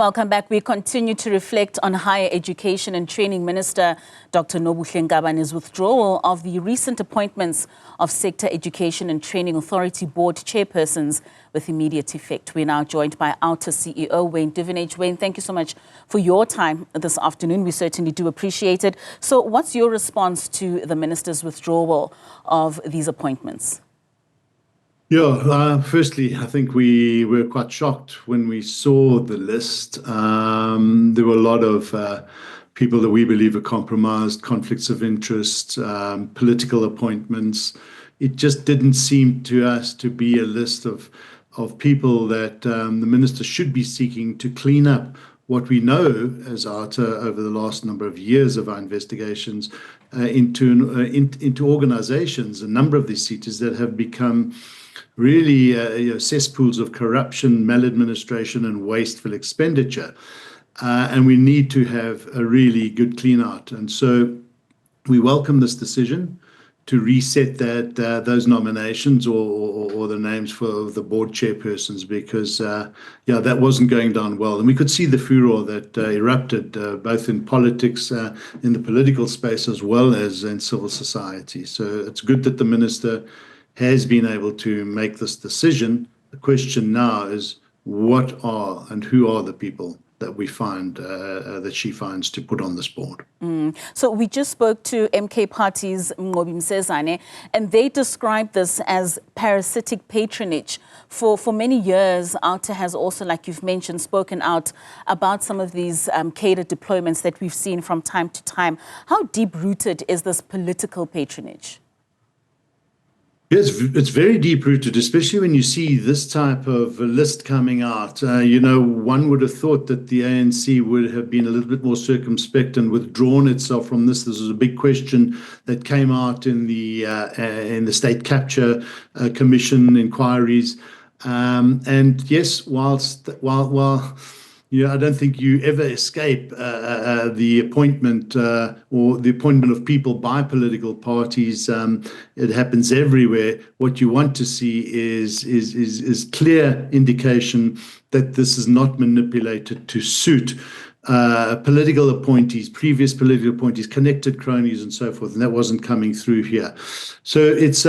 Welcome back. We continue to reflect on Higher Education and Training Minister Dr. Nobuhle Nkabane's withdrawal of the recent appointments of SETA Education and Training Authority Board chairpersons with immediate effect. We're now joined by Outa CEO Wayne Duvenage. Wayne, thank you so much for your time this afternoon. We certainly do appreciate it. So what's your response to the minister's withdrawal of these appointments? Yeah, firstly, I think we were quite shocked when we saw the list. There were a lot of people that we believe are compromised, conflicts of interest, political appointments. It just didn't seem to us to be a list of people that the minister should be seeking to clean up what we know as Outa over the last number of years of our investigations into organizations, a number of these SETAs that have become really cesspools of corruption, maladministration and wasteful expenditure. And we need to have a really good clean out. And so we welcome this decision to reset those nominations or the names for the board chairpersons, because that wasn't going down well. And we could see the furor that erupted both in politics, in the political space, as well as in civil society. So it's good that the minister has been able to make this decision. The question now is what are and who are the people that we find, that she finds to put on this board. So we just spoke to MK Party's Ngobi Msezane, and they described this as parasitic patronage. For many years, Outa has also, like you've mentioned, spoken out about some of these cadre deployments that we've seen from time to time. How deep-rooted is this political patronage? Yes, it's very deep-rooted, especially when you see this type of list coming out. One would have thought that the ANC would have been a little bit more circumspect and withdrawn itself from this. This was a big question that came out in the State Capture Commission inquiries. And yes, while I don't think you ever escape the appointment or the appointment of people by political parties. It happens everywhere. What you want to see is clear indication that this is not manipulated to suit political appointees, previous political appointees, connected cronies, and so forth. And that wasn't coming through here. So it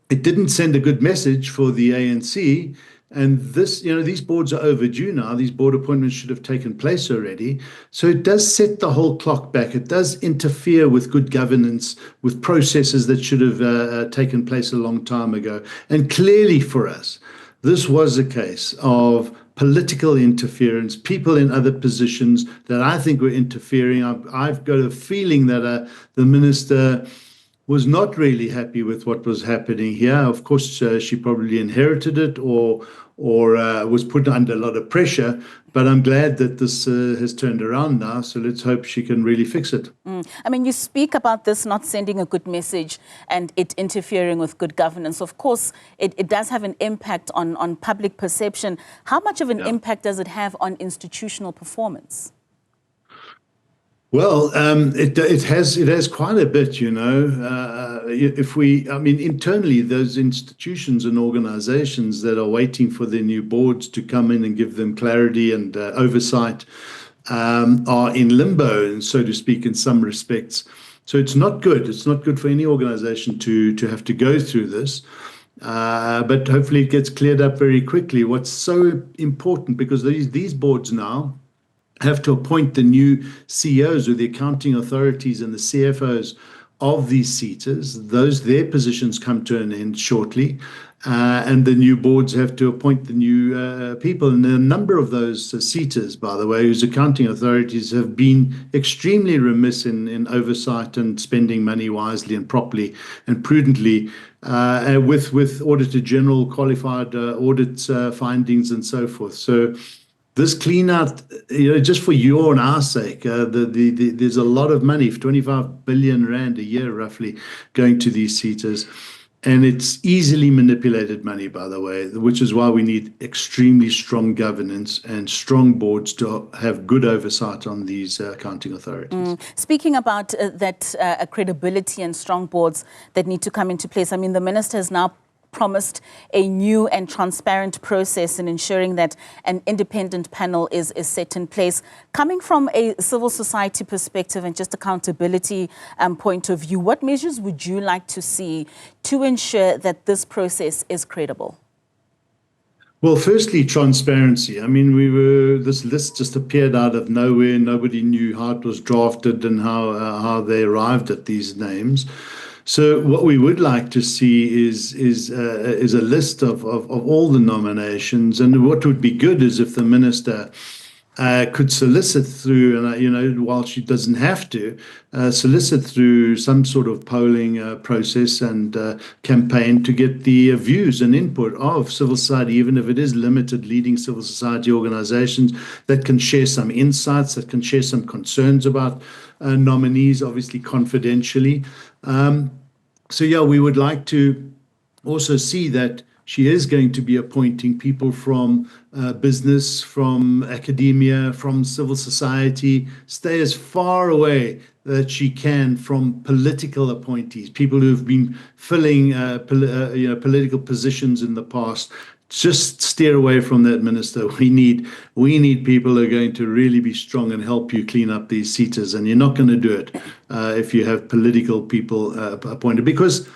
didn't send a good message for the ANC. And this, these boards are overdue now. These board appointments should have taken place already. So it does set the whole clock back. It does interfere with good governance, with processes that should have taken place a long time ago. And clearly for us, this was a case of political interference, people in other positions that I think were interfering. I've got a feeling that the minister was not really happy with what was happening here. Of course, she probably inherited it or was put under a lot of pressure. But I'm glad that this has turned around now. So let's hope she can really fix it. I mean, you speak about this not sending a good message and it interfering with good governance. Of course, it does have an impact on public perception. How much of an impact does it have on institutional performance? Well, it has quite a bit, internally, those institutions and organizations that are waiting for their new boards to come in and give them clarity and oversight are in limbo, so to speak, in some respects. So it's not good. It's not good for any organization to have to go through this. But hopefully it gets cleared up very quickly. What's so important, because these boards now have to appoint the new CEOs or the accounting authorities and the CFOs of these SETAs. Their positions come to an end shortly, and the new boards have to appoint the new people. And a number of those SETAs, by the way, whose accounting authorities have been extremely remiss in oversight and spending money wisely and properly and prudently, with Auditor General qualified audit findings and so forth. So this clean out, just for your and our sake, there's a lot of money, 25 billion rand a year roughly, going to these SETAs. And it's easily manipulated money, by the way, which is why we need extremely strong governance and strong boards to have good oversight on these accounting authorities. Speaking about that credibility and strong boards that need to come into place, I mean, the minister has now promised a new and transparent process in ensuring that an independent panel is set in place. Coming from a civil society perspective and just accountability point of view, what measures would you like to see to ensure that this process is credible? Well, firstly, transparency. I mean, this list just appeared out of nowhere. Nobody knew how it was drafted and how they arrived at these names. So what we would like to see is a list of all the nominations. And what would be good is if the minister could solicit through, and while she doesn't have to, solicit through some sort of polling process and campaign to get the views and input of civil society, even if it is limited, leading civil society organizations that can share some insights, that can share some concerns about nominees, obviously confidentially. So yeah, we would like to also see that she is going to be appointing people from business, from academia, from civil society, stay as far away that she can from political appointees, people who have been filling political positions in the past. Just steer away from that, Minister. We need people who are going to really be strong and help you clean up these seaters. And you're not going to do it if you have political people appointed, because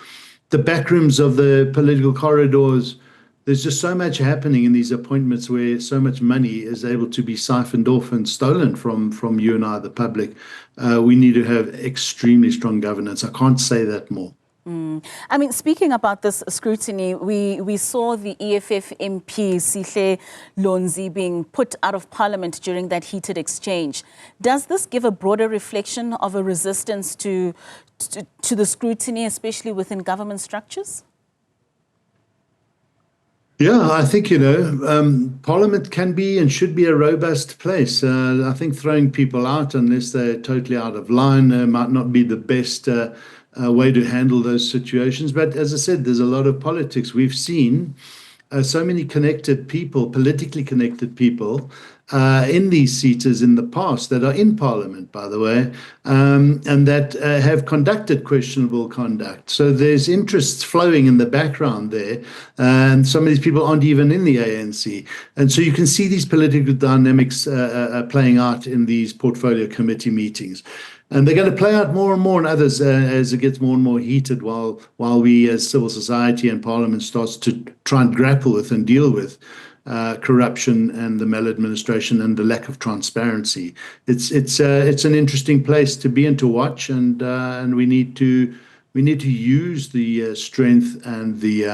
the backrooms of the political corridors, there's just so much happening in these appointments where so much money is able to be siphoned off and stolen from you and I, the public. We need to have extremely strong governance. I can't say that more. I mean, speaking about this scrutiny, we saw the EFF MP, Sihle Lonzi, being put out of parliament during that heated exchange. Does this give a broader reflection of a resistance to the scrutiny, especially within government structures? Yeah, I think, Parliament can be and should be a robust place. I think throwing people out unless they're totally out of line might not be the best way to handle those situations. But as I said, there's a lot of politics. We've seen so many connected people, politically connected people, in these seaters in the past that are in Parliament, by the way, and that have conducted questionable conduct. So there's interests flowing in the background there, and some of these people aren't even in the ANC. And so you can see these political dynamics playing out in these portfolio committee meetings. And they're going to play out more and more in others as it gets more and more heated while we as civil society and Parliament starts to try and grapple with and deal with corruption and the maladministration and the lack of transparency. It's an interesting place to be and to watch, and we need to use the strength and the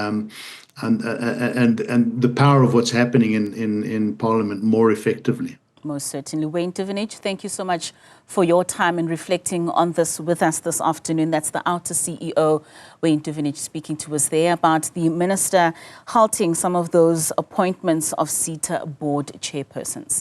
and the power of what's happening in Parliament more effectively. Most certainly. Wayne Duvenage, thank you so much for your time and reflecting on this with us this afternoon. That's the Outa CEO, Wayne Duvenage, speaking to us there about the minister halting some of those appointments of SETA board chairpersons.